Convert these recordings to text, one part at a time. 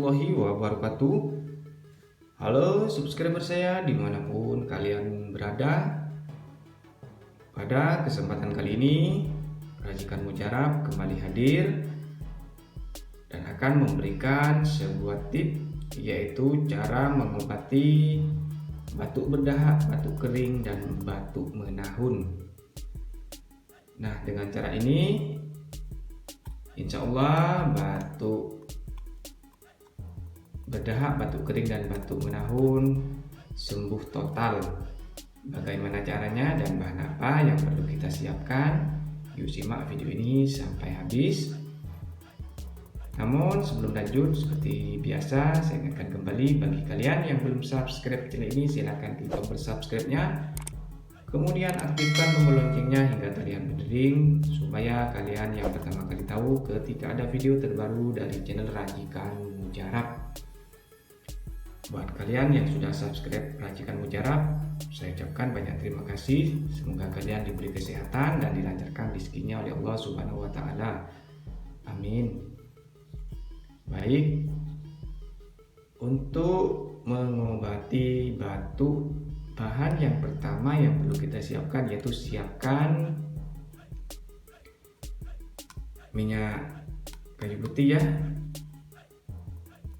warahmatullahi wabarakatuh. Halo subscriber saya dimanapun kalian berada. Pada kesempatan kali ini Rajikan Mujarab kembali hadir dan akan memberikan sebuah tip, yaitu cara mengobati batuk berdahak, batuk kering, dan batuk menahun. Nah, dengan cara ini insya Allah batuk berdahak, batuk kering, dan batuk menahun sembuh total. Bagaimana caranya dan bahan apa yang perlu kita siapkan? Yuk simak video ini sampai habis. Namun sebelum lanjut, seperti biasa saya ingatkan kembali, bagi kalian yang belum subscribe channel ini, silahkan klik tombol subscribe-nya, kemudian aktifkan tombol loncengnya hingga terlihat berdering, supaya kalian yang pertama kali tahu ketika ada video terbaru dari channel Rajikan Mujarab. Buat kalian yang sudah subscribe Rajikan Mujarab, saya ucapkan banyak terima kasih. Semoga kalian diberi kesehatan dan dilancarkan rezekinya oleh Allah Subhanahu wa Ta'ala. Amin. Baik, untuk mengobati batuk, bahan yang pertama yang perlu kita siapkan yaitu siapkan minyak kayu putih ya.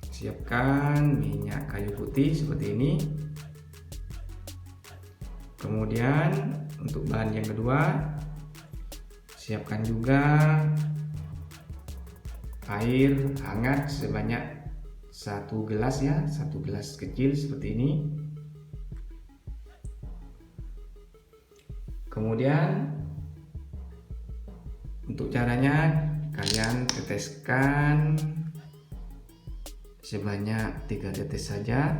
Siapkan minyak kayu putih seperti ini. Kemudian untuk bahan yang kedua, siapkan juga air hangat sebanyak 1 gelas ya, 1 gelas kecil seperti ini. Kemudian untuk caranya, kalian teteskan sebanyak 3 tetes saja.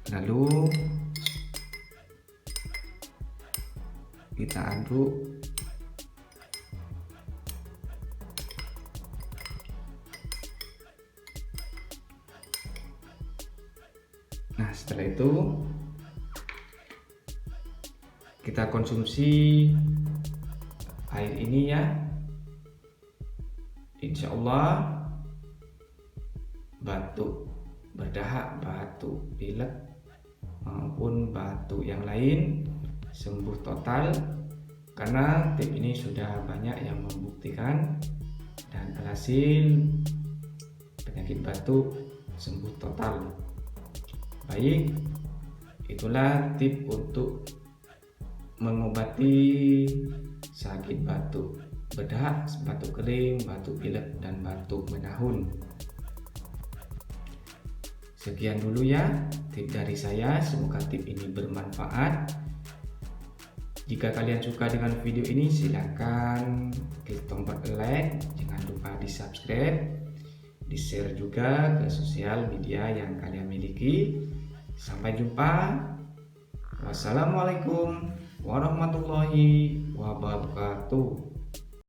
Lalu kita aduk. Nah, setelah itu kita konsumsi air ini ya. Insya Allah batuk berdahak, batuk pilek maupun batuk yang lain sembuh total, karena tip ini sudah banyak yang membuktikan dan alhasil penyakit batuk sembuh total. Baik, itulah tip untuk mengobati sakit batuk berdahak, batuk kering, batuk pilek, dan batuk menahun. Sekian dulu ya tip dari saya, semoga tip ini bermanfaat. Jika kalian suka dengan video ini, silahkan klik tombol like, jangan lupa di subscribe, di share juga ke sosial media yang kalian miliki. Sampai jumpa. Wassalamualaikum warahmatullahi wabarakatuh.